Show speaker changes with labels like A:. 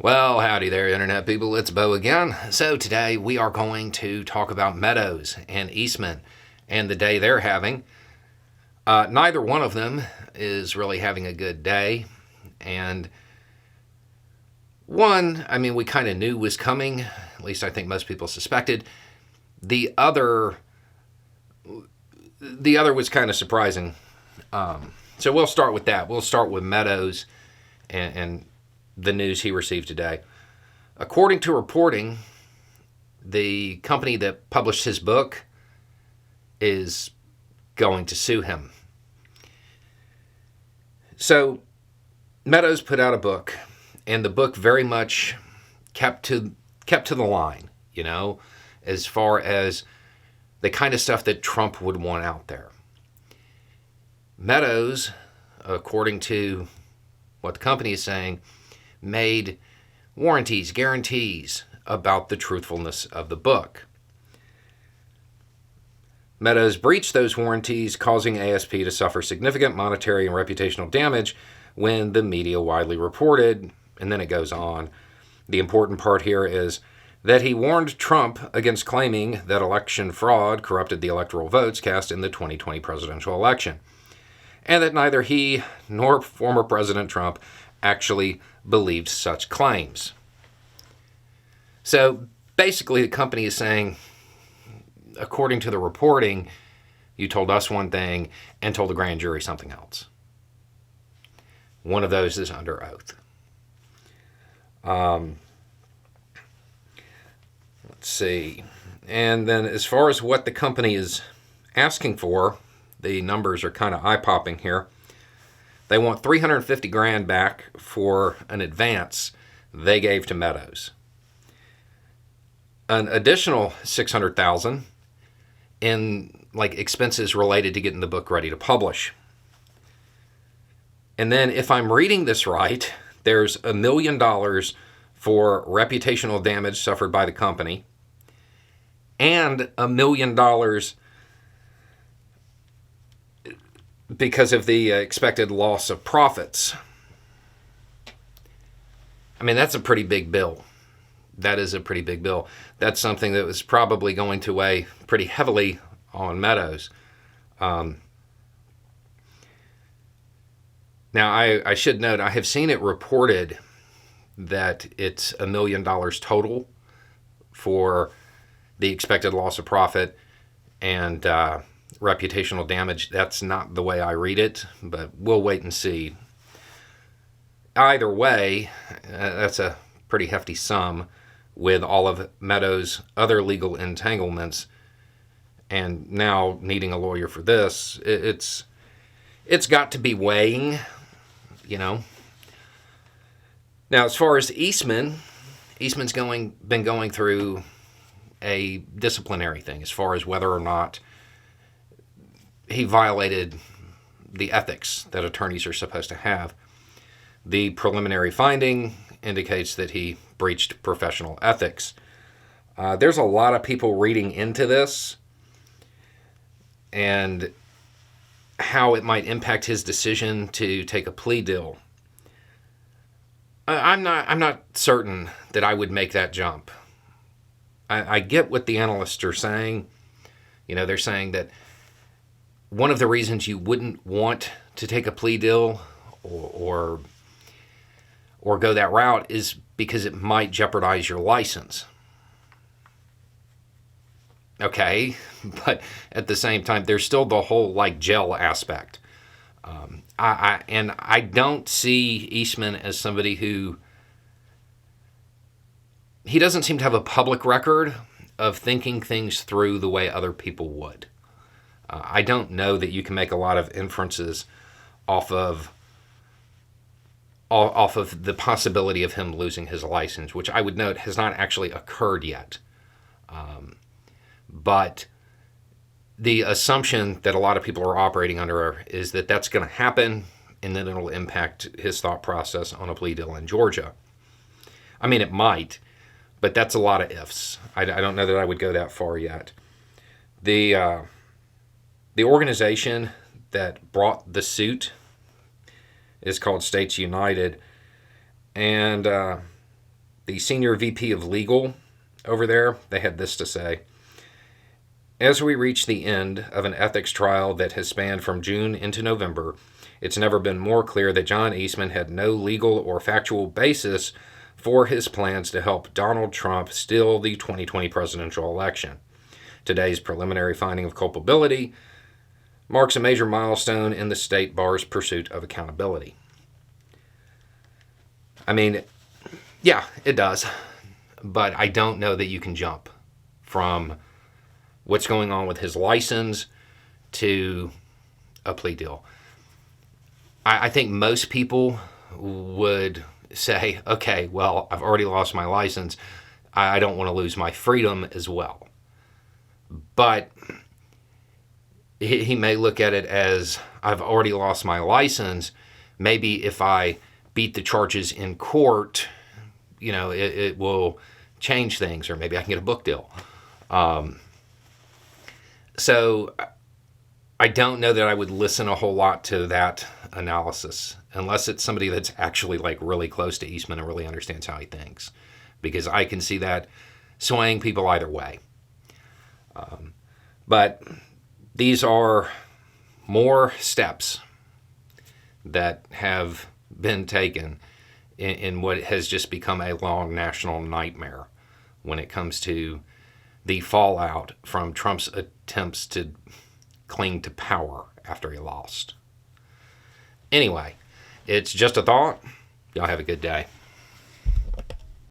A: Well, howdy there, Internet people. It's Bo again. So, today we are going to talk about Meadows and Eastman and the day they're having. Neither one of them is really having a good day. And one, we kind of knew was coming. At least I think most people suspected. The other was kind of surprising. So, we'll start with that. We'll start with Meadows and the news he received today. According to reporting, the company that published his book is going to sue him. So, Meadows put out a book, and the book very much kept to the line, as far as the kind of stuff that Trump would want out there. Meadows, according to what the company is saying, made warranties, guarantees about the truthfulness of the book. Meadows breached those warranties, causing ASP to suffer significant monetary and reputational damage when the media widely reported, and then it goes on. The important part here is that he warned Trump against claiming that election fraud corrupted the electoral votes cast in the 2020 presidential election, and that neither he nor former President Trump actually believed such claims. So basically, the company is saying, according to the reporting, you told us one thing and told the grand jury something else. One of those is under oath. Let's see. And then as far as what the company is asking for, the numbers are kind of eye-popping here. They want $350,000 back for an advance they gave to Meadows. An additional $600,000 in expenses related to getting the book ready to publish. And then, if I'm reading this right, there's $1 million for reputational damage suffered by the company, and $1 million because of the expected loss of profits. That's a pretty big bill. That is a pretty big bill. That's something that was probably going to weigh pretty heavily on Meadows. Now, I should note, I have seen it reported that it's $1 million total for the expected loss of profit and reputational damage. That's not the way I read it, but we'll wait and see. Either way, that's a pretty hefty sum with all of Meadows' other legal entanglements, and now needing a lawyer for this. It's got to be weighing, Now, as far as Eastman's been going through a disciplinary thing as far as whether or not he violated the ethics that attorneys are supposed to have. The preliminary finding indicates that he breached professional ethics. There's a lot of people reading into this and how it might impact his decision to take a plea deal. I'm not certain that I would make that jump. I get what the analysts are saying. They're saying that one of the reasons you wouldn't want to take a plea deal or go that route is because it might jeopardize your license. Okay, but at the same time, there's still the whole jail aspect. I don't see Eastman as somebody who, he doesn't seem to have a public record of thinking things through the way other people would. I don't know that you can make a lot of inferences off of the possibility of him losing his license, which I would note has not actually occurred yet. But the assumption that a lot of people are operating under is that that's going to happen, and then it'll impact his thought process on a plea deal in Georgia. It might, but that's a lot of ifs. I don't know that I would go that far yet. The organization that brought the suit is called States United, and the senior VP of legal over there, they had this to say. As we reach the end of an ethics trial that has spanned from June into November, it's never been more clear that John Eastman had no legal or factual basis for his plans to help Donald Trump steal the 2020 presidential election. Today's preliminary finding of culpability marks a major milestone in the state bar's pursuit of accountability. I mean, yeah, it does. But I don't know that you can jump from what's going on with his license to a plea deal. I think most people would say, okay, well, I've already lost my license. I don't want to lose my freedom as well. But he may look at it as, I've already lost my license. Maybe if I beat the charges in court, it will change things, or maybe I can get a book deal. So I don't know that I would listen a whole lot to that analysis unless it's somebody that's actually like really close to Eastman and really understands how he thinks, because I can see that swaying people either way. But these are more steps that have been taken in what has just become a long national nightmare when it comes to the fallout from Trump's attempts to cling to power after he lost. Anyway, it's just a thought. Y'all have a good day.